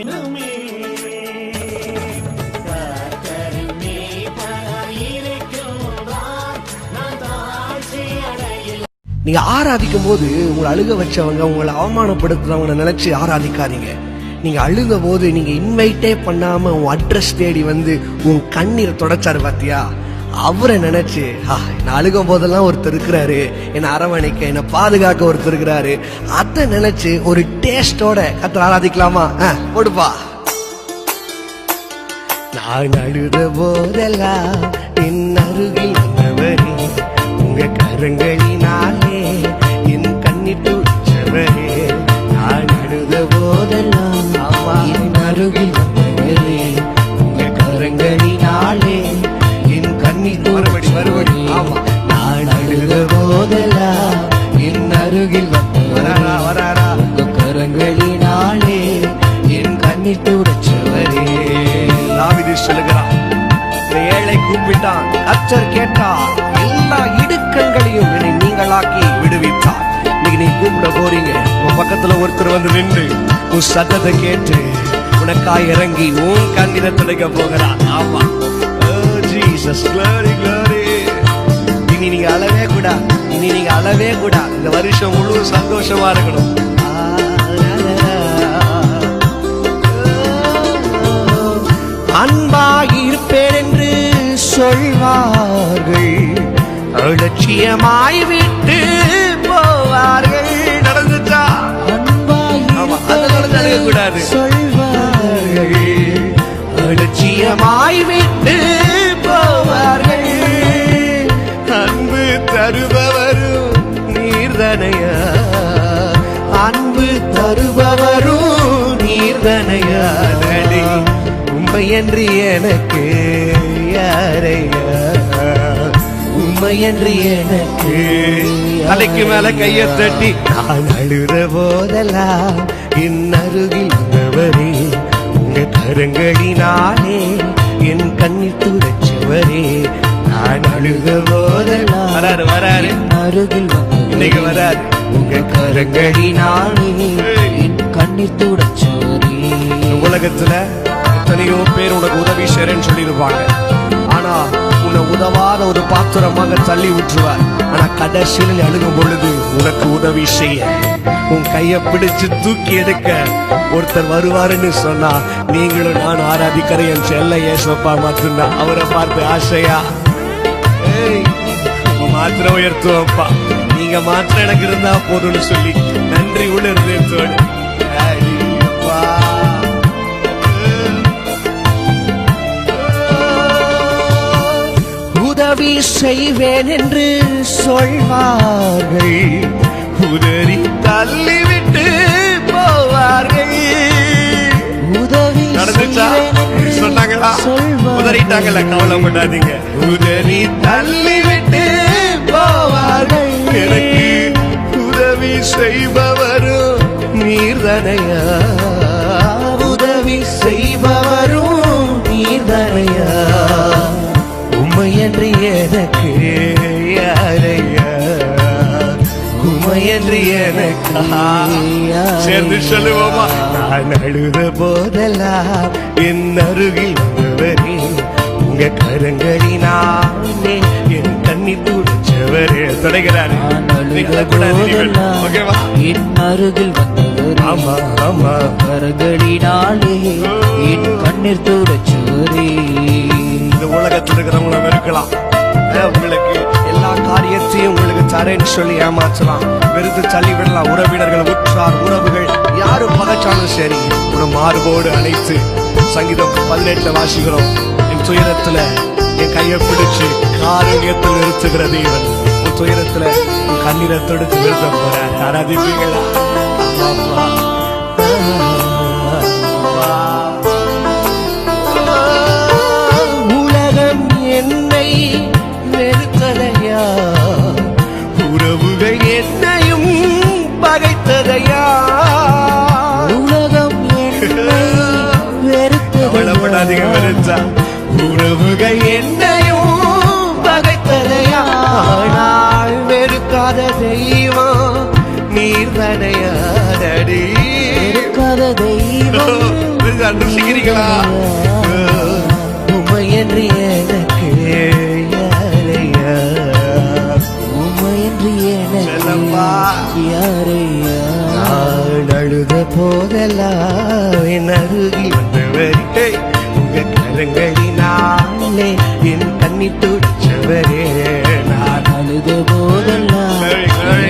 நீங்க ஆராதிக்கும் போது உங்களை அழுக வச்சவங்க, உங்களை அவமானப்படுத்துறவங்க நினைச்சு ஆராதிக்காதீங்க. நீங்க அழுத போது நீங்க இன்வைட்டே பண்ணாம உன் அட்ரஸ் தேடி வந்து உன் கண்ணீரை தொடச்சாரு பாத்தியா, அவரை நினைச்சு நான் அழுகும் போதெல்லாம் ஒருத்தர் இருக்கிறாரு, என்னை அரவணைக்க, என்னை பாதுகாக்க ஒருத்தர் இருக்கிறாரு, அதை நினைச்சு ஒரு டேஸ்டோட கர்த்தரை ஆராதிக்கலாமா? போடுப்பா. நான் அழுத போதெல்லாம் என் அருகில் வந்தவரே, உங்க கரங்களினாலே என் கண்ணீர் துடைச்சவரே. நான் அழுத போதெல்லாம் என் அருகில் வந்தவரே, உங்க கரங்களினாலே என் கண்ணீர் மறுபடி. ஆமா, நான் அழுத போதெல்லாம் என் அருகில் வராரா உங்க கரங்களினாலே என் கண்ணீர் துடைச்சவரே. தாவீது சொல்லுகிறான், ஏழை கூப்பிட்டான், கர்த்தர் கேட்டார், எல்லா இடுக்கண்களையும் என்னை நீங்களாக்கி விடுவித்தார். இன்னைக்கு நீ கூப்பிட போறீங்க, உன் பக்கத்துல ஒருத்தர் வந்து நின்று உன் சத்தத்தை கேட்டு உனக்காய் இறங்கி உன் கண்ணீரை துடைக்க போகிறான். ஆமா, ஜீசஸ், glory glory. இனி நீங்க அழவே கூட இந்த வருஷம் முழு சந்தோஷமா இருக்கணும். அன்பாயிருப்பேன் என்று சொல்வார்கள், அலட்சியமாய் விட்டு போவார்கள். நடந்துச்சா? கூடாது சொல்வார்கள், அலட்சியமாய் விட்டு போவார்கள். அன்பு தருபவரும் நீர்தனையா, அன்பு தருபவரும் நீர்தனையா. உண்மையன்றி எனக்கு யாரையா, உண்மையன்றி எனக்கு. தலைக்கு மேல கைய தட்டி நான் அழுத போதெல்லாம் என் அருகில் வந்தவரே, உங்க கரங்களினாலே என் கண்ணீர் துடைச்சவரே. நான் அழுத போதெல்லாம் வராரு அருகில் இன்னைக்கு வராரு, உங்க கரங்களினாலே என் கண்ணீர் துடைச்சவரே. உலகத்துல எத்தனையோ பேர் உனக்கு உதவி செய்றேன்னு சொல்லியிருப்பாங்க, ஆனா உன்னை உதவாத ஒரு பாத்திரமாக தள்ளி விட்டுருவார். ஆனா கடைசியில் அழுகும் பொழுது உனக்கு உதவி செய்ய, உன் கையை பிடிச்சு தூக்கி எடுக்க ஒருத்தர் வருவாருன்னு சொன்னா, நீங்களும் நான் ஆராதிக்கிற என் செல்ல ஏசப்பா மட்டும்தான். அவரை பார்த்து ஆசையா மாத்திரம் உயர்த்துவப்பா, நீங்க மாத்திரம் எனக்கு இருந்தா போதும்னு சொல்லி நன்றி உணர்ந்தோடு உதவி செய்வேன் என்று சொல்வார்கள், உதறி தள்ளிவிட்டு போவார்கள். உதவி சொன்னாங்களா? உதறிட்டாங்கல்ல, கவலைப்படாதீங்க. உதறி தள்ளிவிட்டு போவார்கள். எனக்கு உதவி செய்பவரும் நீர்தனையா, உதவி செய்பவரும் நீர்தனையா. உம்மையன்றி எனக்கு யாரையா, உம்மையன்றி எனக்கு. சேர்ந்து சொல்லுவோமா? நான் அழுத போதெல்லாம் என் அருகில் வந்தவரே, உங்க கரங்களினாலே என் கண்ணீர் துடைச்சவரே. தொடங்கிறாரு, என் அருகில் வந்தவரே, ஆமா ஆமா, கரங்களினாலே என் கண்ணீர் துடைச்சவரே. இந்த உலகத்தில் இருக்கிறவங்களும் இருக்கலாம், உங்களுக்கு எல்லா காரியத்தையும் உங்களுக்கு தரேன்னு சொல்லி ஏமாற்றலாம், வெறுத்து தள்ளி விடலாம். உறவினர்கள், உற்றார் உறவுகள் யாரு பகைச்சாலும் சரி, உன மார்போடு அழைத்து சங்கீதம் 18 வாசிக்கிறோம். என் துயரத்துல என் கையை பிடிச்சு காரணியத்தில் நிறுத்துகிற தேவன், உன் துயரத்துல உன் கண்ணீரை தொடுத்து நிறுத்த போற. ஆராதிப்பீங்களா? உலகம் என்னை வெறுத்ததையா, உறவுகள் என்னையும் பகைத்ததையா. உலகம் என்னை வெறுத்ததையா, உறவுகள் என்னையும் பகைத்ததையா. ஆனால் வெறுக்காத தெய்வம் நீர்தனையாடி, வெறுக்காத தெய்வம் ருசிக்கிறீங்களா? உமையன்றி எனக்கு யாரையா, உமையன்றி எனக்கு யாரையா. நான் அழுத போதெல்லாம் என் அருகில் வந்தவரே, உங்க கரங்களினாலே என் கண்ணீர் துடைச்சவரே. நான் அழுத போதெல்லாம்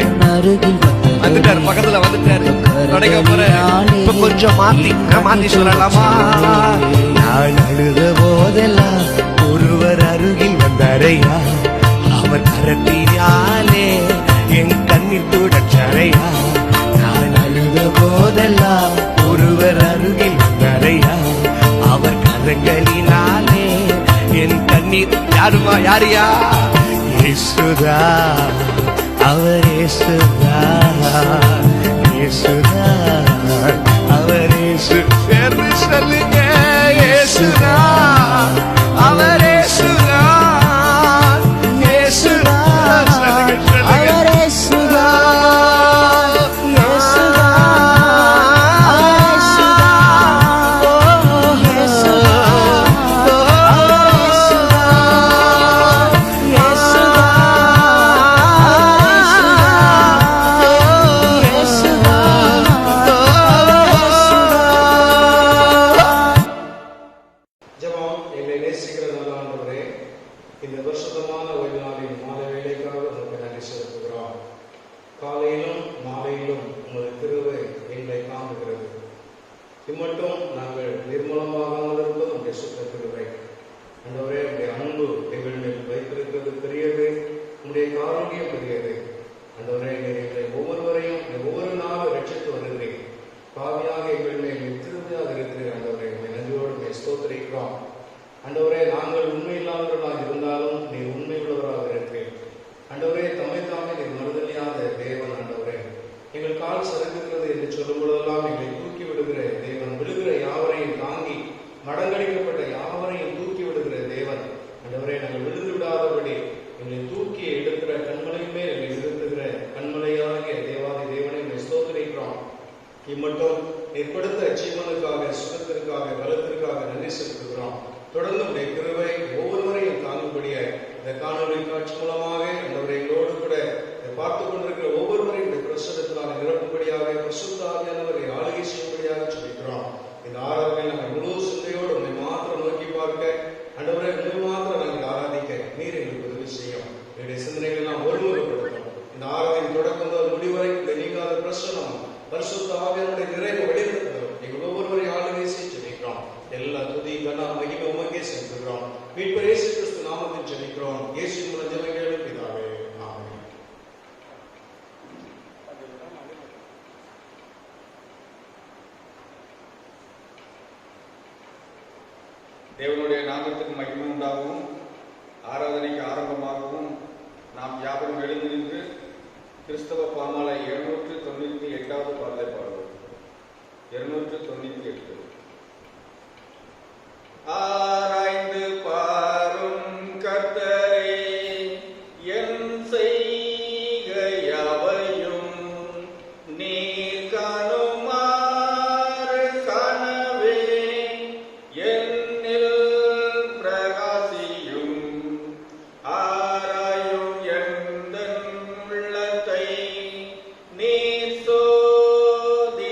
என் அருகில் வந்துட்டாரு, பக்கத்துல வந்துட்டாரு, தொடங்க போறேன். இப்ப கொஞ்சம் மாத்தி சொல்லலாமா? நான் அழுத போதெல்லாம் ஒருவர் அருகில் வந்தாரையா, அவர் கரத்தினாலே என் கண்ணீர் துடைச்சாரையா. நான் அழுத போதெல்லாம் ஒருவர் அருகில் வந்தாரையா, அவர் கரங்களினாலே என் கண்ணீர். யாருமா? யாரியா? இயேசுதா, அவர் இயேசுதா, இயேசுதா, அவர் இயேசு. பேரு சொல்லுங்க. இயேசுதா, அவர் இயேசுதா, இயேசுதா, அவர் இயேசுதா, இயேசுதா, இந்த பரிசுத்தமான ஓய்வு நாளின் மாலை வேளைக்காக உமக்கு நன்றி செலுத்துகிறோம். காலையிலும் மாலையிலும் உமது கிருபை எங்களை காண்கிறது. இம்மட்டும் நாங்கள் நிர்மூலமாகாமல் இருப்பது உங்களுடைய சுத்த கிருபை. ஆண்டவரே, உங்களுடைய அன்பு எங்கள் மேல் வைத்திருக்கிறது பெரியது, உங்களுடைய காருண்யம் பெரியது. ஆண்டவரே, எங்களை ஒவ்வொருவரையும் ஒவ்வொரு நாளும் ரட்சித்து வருகிறேன். பாவியாக எங்கள் மேல் கிருபையாக இருக்கிறேன். ஆண்டவரே, உங்களை நன்றியோடு ஸ்தோத்திரிக்கிறோம். ஆண்டவரே, நாங்கள் உண்மை இல்லாதவர்களாக இருந்தாலும் நீர் உண்மை உள்ளவராக இருக்கிறேன். ஆண்டவரே, தம்மை தாமே நீர் மறுதலியாத தேவன். ஆண்டவரே, எங்கள் கால் சறுக்குகிறது என்று சொல்லும் பொழுதெல்லாம் எங்களை தூக்கி விடுகிற தேவன், விழுகிற யாவரையும் தாங்கி மடங்கடிக்கப்பட்ட யாவரையும் தூக்கி விடுகிற தேவன். ஆண்டவரே, நாங்கள் விழுந்து விடாதபடி எங்களை தூக்கி எடுக்கிற கண்மலையுமே எங்களை நிறுத்துகிற கண்மலையாகிய தேவாதி தேவனை எங்களை ஸ்தோத்திரிக்கிறோம். இம்மட்டும் ஏற்படுத்த ஜீவனுக்காக, சுகத்திற்காக, பலத்திற்காக நன்றி செலுத்துகிறோம். தொடர்ந்து உடைய கிருபை ஒவ்வொருவரையும் தாங்கும்படிய இந்த காணொலி காட்சி மூலமாக ஆண்டவரே எங்களோடு கூட பார்த்துக் கொண்டிருக்கிற ஒவ்வொருவரையும் இந்த பிரசுரத்தினால் நிரப்பும்படியாக, பரிசுத்த ஆவியானவரை ஆளுகை செய்யும்படியாக சொல்லிக்கிறோம். இந்த ஆராதனை நாங்கள் முழு சிந்தையோடு உண்மை மாத்திரம் நோக்கி பார்க்க, ஆண்டவரை உண்மை மாத்திரம் நாங்கள் ஆராதிக்க நீர் எங்களுக்கு உதவி செய்யும். என்னுடைய சிந்தனைகளை நாம் ஒருமுகப்படுத்தும். இந்த ஆராதனை தொடக்கம் முதல் முடிவரை இந்த நீங்காத பிரசனம் பரிசுத்த ஆவியானுடைய நிறைவு வெளிப்படுத்தும். எங்கள் ஒவ்வொருவரை ஆளுகை செய்ய சொல்லிக்கிறோம். எல்லா துதி கன மகிமை உமக்கே செலுத்துகிறோம். மீட்பர் இயேசு கிறிஸ்து நாமத்தில் ஜெபிக்கிறோம். இயேசு மூலம் ஜெபம் கேளும் பிதாவே, ஆமென். தேவனுடைய நாமத்துக்கு மகிமை உண்டாகவும் ஆராதனைக்கு ஆரம்பமாகவும் நாம் யாவரும் எழுந்து நின்று கிறிஸ்தவ பாமாலை 798வது பாடலை பாடுவோம். 798. ஆராய்ந்து பாரும் கர்த்தரே, என் செய்கையாவையும் நீர் காணுமாறு காணவே, என்னில் பிரகாசியும். ஆராயும் எந்தன் உள்ளத்தை நீர் சோதித்தறியும்.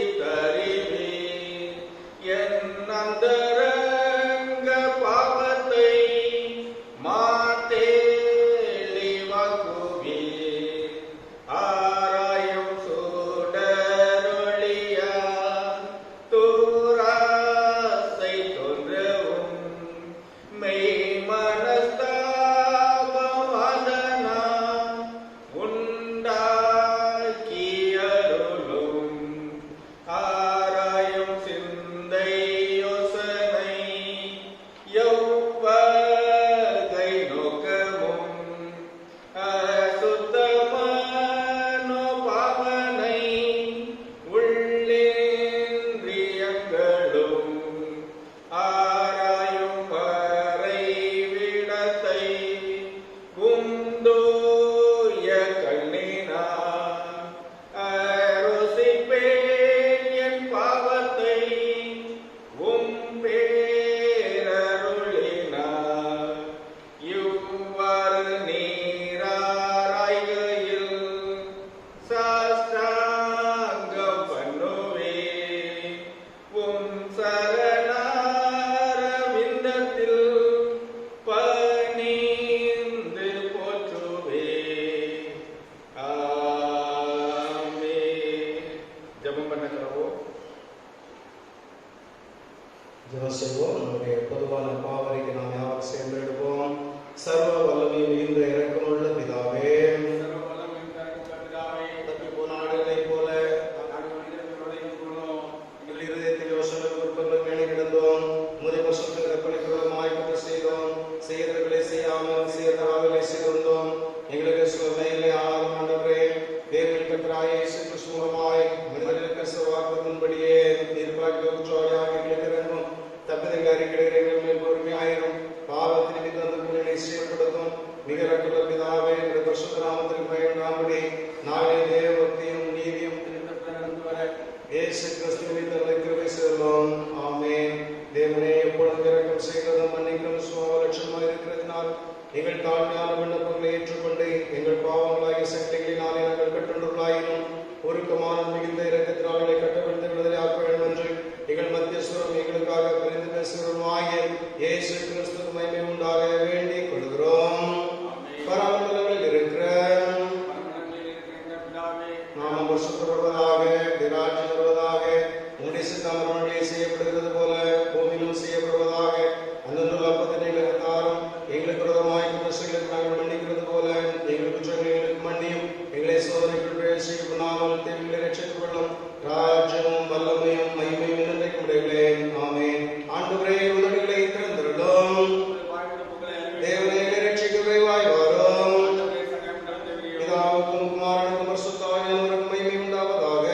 ஜெபம் செய்வோம். நம்முடைய பொதுவான பாவரிக்கு நாம் யாவர் சேர்ந்து எடுப்போம். சர்வ வல்லமை மிகுந்த இரக்கமுள்ள பிதாவே, தப்பி போன ஆடுகளைப் போல எங்கள் இருதயத்தில் யோசனை விருப்பங்கள் மேலே கிடந்தோம். முதல் வருஷத்தில் கற்பனைக்குள்ள மாய்ப்பு செய்தோம். செய்தவர்களை செய்யாமல் செய்தவர்களை செய்திருந்தோம். எங்களுக்கு மேலே ஆளாகும் ஆண்டவரே, தேவனின் கர்த்தராகிய இயேசு கிறிஸ்து மூலமாய் மனிதர்களுக்கு வாக்குறுதியின்படியே நிர்வாகியாக எங்களுக்கு இறங்கும். தப்பிதங்கள் அறிக்கையிடுகிற எங்கள் மேல் பொறுமையாயிரும். பாவத்தின் நிமித்தம் அந்த குழுவை செயல்படுத்தும். மிக இரக்கமுள்ள பிதாவே, இந்த பரிசுத்த நாமத்திற்கு பயன்படாம்படி நாளை தேவ பக்தியும் நீதியும் நடந்து வர இயேசு கிறிஸ்து நிமித்தம் கிருபை செய்தோம். ஆமென். தேவனே, எப்பொழுது இரக்கம் செய்கிறதும் மன்னிக்கும் சுவாவலட்சணமாக இருக்கிறதினால் எங்கள் தாழ்மையான விண்ணப்பங்களை ஏற்றுக்கொண்டு எங்கள் பாவங்களாகிய சக்திகளினாலே நாங்கள் கட்டுண்டுள்ளாயினும் ஒருக்கமான மிகுந்த இரக்கத்தினாலே கட்டவிழ்ந்து விடுதலை ஆக்க வேண்டும் என்று எங்கள் மத்தியஸ்வரம் எங்களுக்காக பரிந்து பேசுகிறோமாகிய இயேசு கிறிஸ்துவுக்கு மகிமை உண்டாக வேண்டிக் கொள்கிறோம். பரமண்டலங்களில் இருக்கிற நாமம் பரிசுத்தப்படுவதாக, ராஜ்யம் வருவதாக, உம்முடைய சித்தம் மரணங்களில் செய்யப்படுகிறது போல பூமியிலும் செய்யப்படுவதாக. அந்தந்த அப்பத்தை எங்களுக்கு தாரும். எங்களுக்கு விரோதமாய் குற்றங்களுக்கு நாங்கள் மன்னிக்கிறது போல எங்கள் குற்றங்களை எங்களுக்கு மன்னியும். எங்களை சோதனைக்குள் செய்யப்படாமல் தேவைகளை ரட்சித்துக் கொள்ளும். ராஜ்யமும் வல்லமையும் மகிமையும் என்றைக்கும் உடையவர்களே. ஆமென். ஆண்டவரே, உதவிகளை திறந்திருடும். தேவனை ரட்சிக்க விரைவாய் வரும். பிதாவுக்கும் குமாரனுக்கும் பரிசுத்த ஆவியானவருக்கும் மகிமை உண்டாவதாக.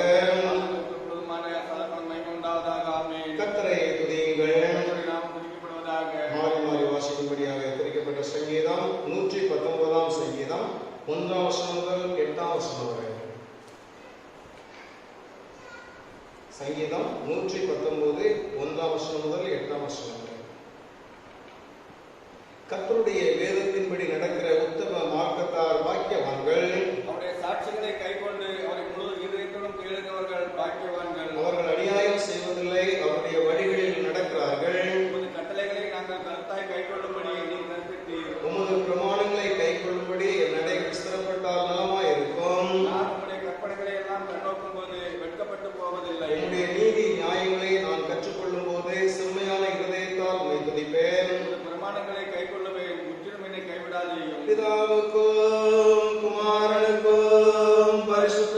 கர்த்தரை துதியுங்கள். மாறி மாறி வாசிக்கும்படியாக தெரிவிக்கப்பட்ட சங்கீதம் 119 சங்கீதம் 1 வசனம் முதல் 8 வசனம் வரை. சங்கீதம் 119 1 வசனம் முதல் 8 வசனம் வரை. கர்த்தருடைய வேதத்தின்படி நடக்கிற உத்தம மார்க்கத்தார் பாக்கியவான்கள். அவருடைய சாட்சிகளை கைக்கொண்டு அவரை முழு இதயத்துடன் கேளுகிறவர்கள் பாக்கியவான்கள். அவர்கள் அநியாயம் செய்வதில்லை, அவருடைய வழிகளில் நடக்கிறார்கள். உமது கட்டளைகளை நாங்கள் கருத்தாய் கைக்கொள்ளும்படி நீ கற்பித்தீர். உமது பிரமாணங்களை கைக்கொள்ளும்படி என் நடைகள் ஸ்திரப்பட்டால் நலமாய் இருக்கும். நான் உம்முடைய கற்பனைகளை எல்லாம் கண்ணோக்கும் போது வெட்கப்பட்டு போவதில்லை. என்னுடைய நீதி நியாயங்களை நான் கற்றுக்கொள்ளும் போது செம்மையான இருதயத்தால் உம்மை துதிப்பேன். உமது பிரமாணங்களை கைக்கொள்ளவே முற்றிலும் என்னை கைவிடாதேயும். பிதாவுக்கும் குமாரனுக்கும் பரிசுத்த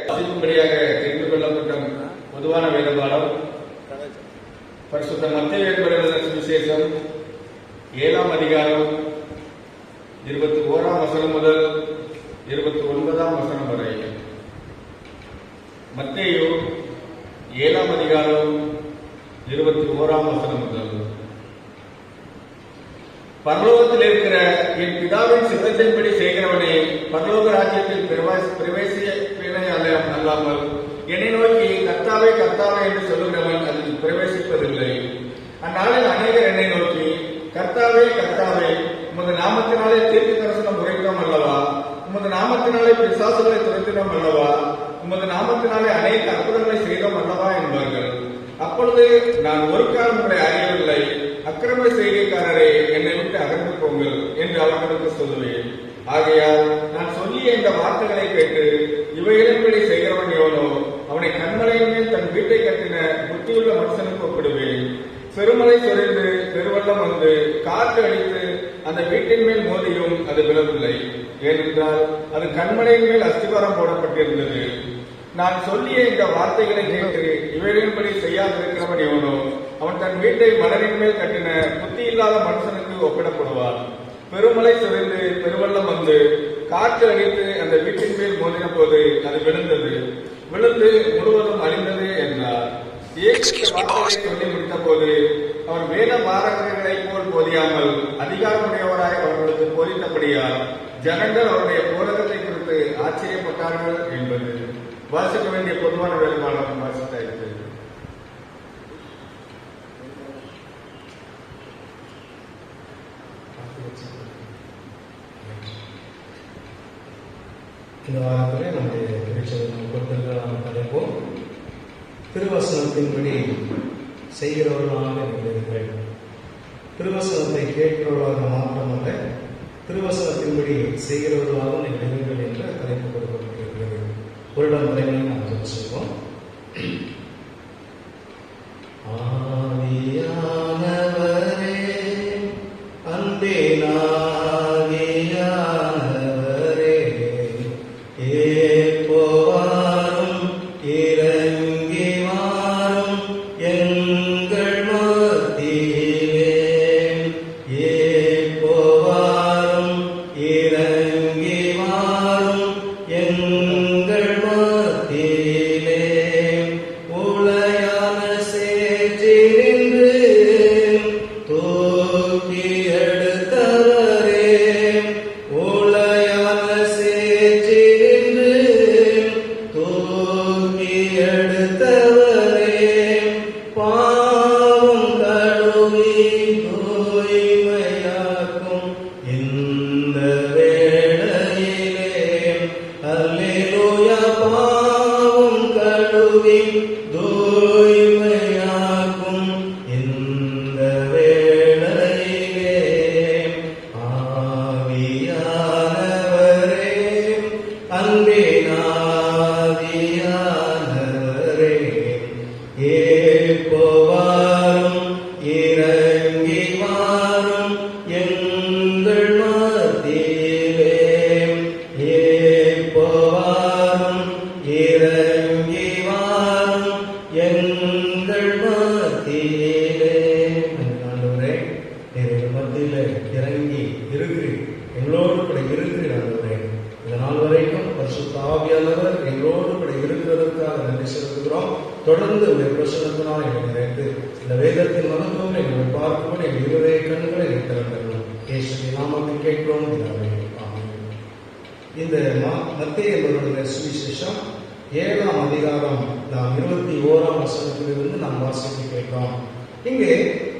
வாசிக்கும்படியாக தெரிந்து கொள்ளப்பட்ட பொதுவான வேதபாடம் பரிசுத்த மத்தேயு எழுதின சுவிசேஷம் 7ஆம் அதிகாரம் 21ஆம் வசனம் முதல் 29ஆம் வசனம் வரை. மத்தேயு 7ஆம் அதிகாரம் 21ஆம் வசனம் முதல். பரலோகத்தில் இருக்கிற என் பிதாவின் சித்தத்தின்படி செய்கிறவனே பரலோக ராஜ்யத்தில் பிரவேசிப்பேனே அல்லாமல் என்னை நோக்கி கர்த்தாவே கர்த்தாவே என்று சொல்லுகிறவன் அதில் பிரவேசிப்பதில்லை. அந்நாளில் அநேகர் என்னை நோக்கி கர்த்தாவே கர்த்தாவே உமது நாமத்தினாலே தீர்க்க தரிசனம் உரைத்தோம் அல்லவா, உமது நாமத்தினாலே பிசாசுகளை துரைத்தினோம் அல்லவா, உமது நாமத்தினாலே அநேக அற்புதங்களை செய்தோம் அல்லவா என்பார்கள். அப்பொழுது நான் ஒரு காலம் உங்களை அறியவில்லை, அக்கிரம செய்கைக்காரரே என்னை விட்டு அகன்று போங்கள் என்று அவர்களுக்கு சொல்லுவேன். ஆகையால் நான் சொல்லிய இந்த வார்த்தைகளை கேட்டு இவைகளின்படி செய்கிறவன் எவனோ அவனை கண்மலையின் மேல் மேல் தன் வீட்டை கட்டின புத்தியுள்ள மனுஷனுக்கு ஒப்பிடுவேன். பெருமழை சொரிந்து பெருவெள்ளம் வந்து காற்று அடித்து அந்த வீட்டின் மேல் மோதியும் அது விழவில்லை. ஏனென்றால் அது கண்மலையின் மேல் அஸ்திவாரம் போடப்பட்டிருந்தது. நான் சொல்லிய இந்த வார்த்தைகளை கேட்டு இவைகளின்படி செய்யாதிருக்கிறவன் எவனோ அவன் தன் வீட்டை மணலின் மேல் கட்டின புத்தி இல்லாத மனுஷனுக்கு ஒப்பிடப்படுவான். பெருமழை சொரிந்து பெருவெள்ளம் வந்து காற்று அடித்து அந்த வீட்டின் மேல் மோதின போது அது விழுந்து முழுவதும் அழிந்தது என்றார். சொல்லி முடித்த போது அவர் வேத பாரகர்களைப் போல் போதியாமல் அதிகாரமுடையவராய் அவர்களுக்கு போதித்தபடியால் ஜனங்கள் அவருடைய போதகத்தை குறித்து ஆச்சரியப்பட்டார்கள் என்பது. வாசிக்க வேண்டிய பொதுவான வேலைப்பாடு வாசித்தாயிற்று. இந்த வாரத்திலே நம்முடைய திருச்சபை கொடுத்திருக்கிறதான தலைப்போம் திருவசனத்தின்படி செய்கிறவர்களாக இருக்கிறீர்கள். திருவசனத்தை கேட்கிறவர்களாக மாத்திரமல்ல, திருவசனத்தின்படி செய்கிறவர்களாக இருக்கிறீர்கள் என்ற தலைப்பு கொடுக்கப்பட்டிருக்கிறது. ஒரு இடம் வரைகளை நாம் சொல்வோம். ஆவியானவரே அன்பே ஆவியானவரே ஏப்போவாரும் இறங்கி வாரும் எங்கள் மத்தியிலே. ஏப்போவாரும் இறங்கி வாரும் எங்கள் மத்தியிலே. உளையான சேற்றினின்று தூக்கி எடுத்தவரே, உளையான சேற்றினின்று தூக்கி எடுத்தவரே, பாவம் கழுவி தூய்மையாக்கும் இந்த வேளையிலே. அல்லேலூயா. பாவம் கழுவி தூய்மையாக்கும் இந்த வேளையிலே. ஆவியானவரே அன்பின் ஆவியானவரே ஏப்போவாரும் இறங்கி வாரும் எங்கள் மத்தியிலே. ஏப்போவாரும் இறங்கி வாரும் எங்கள் மத்தியிலே. ஆண்டவரே, எங்கள் மத்தியில இறங்கி இருக்கிறீர், எங்களோடு கூட இருக்கிறீர். ஆண்டவரே, இந்த நாள் வரைக்கும் பரிசுத்த ஆவியானவர் எங்களோடு கூட இருக்கிறதற்காக நன்றி செலுத்துகிறோம். தொடர்ந்து உடைய பிரசனத்தினால் எங்களை நிறைத்து இந்த வேதத்தின் மகத்துவம் எங்களை பார்க்கும்போது எங்கள் இருதய கண்களை திறந்தரணும். இயேசுவின் நாமத்தில் கேட்கிறோம். இந்த மத்தேயு என்பவருடைய சுவிசேஷம் 7ஆம் அதிகாரம் 21ஆம் வசனத்திலிருந்து நாம் வாசிக்க கேட்கிறோம். இங்கே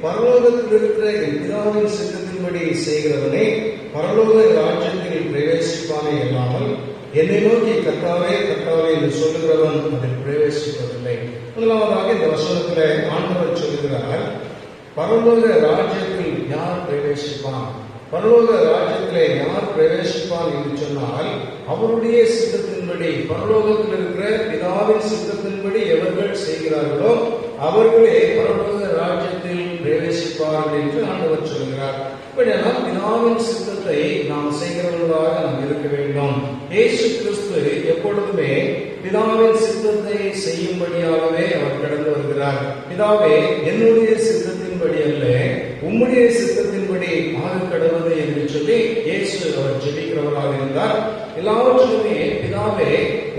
பரலோகத்தில் இருக்கிற என் பிதாவின் சித்தத்தின்படி செய்கிறவனே பரலோக ராஜ்யத்தில் பிரவேசிப்பானே இல்லாமல் என்னை நோக்கி கர்த்தாவே கர்த்தாவே என்று சொல்லுகிறவன் அதில் பிரவேசிப்பதில்லை. முதலாவதாக இந்த வசனத்திலே ஆண்டவர் சொல்லுகிறார், பரலோக ராஜ்யத்தில் யார் பிரவேசிப்பான்? பரலோக ராஜ்யத்திலே யார் பிரவேசிப்பான் என்று சொன்னால், அவருடைய சித்தத்தின்படி, பரலோகத்தில் இருக்கிற பிதாவின் சித்தத்தின்படி எவர்கள் செய்கிறார்களோ அவர்களே பரலோக ராஜ்யத்தில் பிரவேசிப்பார்கள் என்று ஆண்டவர் சொல்கிறார். இப்படியெல்லாம் பிதாவின் சித்தத்தை நாம் செய்கிறவர்களாக நாம் இருக்க வேண்டும். இயேசு கிறிஸ்து எப்பொழுதுமே பிதாவின் சித்தத்தை செய்யும்படியாகவே அவர் கடந்து வருகிறார். பிதாவே, என்னுடைய சித்தத்தின்படி அல்ல, உம்முடைய சித்தத்தின்படி ஆக கடவுது என்று சொல்லி இயேசு அவர் ஜெபிக்கிறவராக இருந்தார். எல்லாவற்றிலுமே பிதாவே,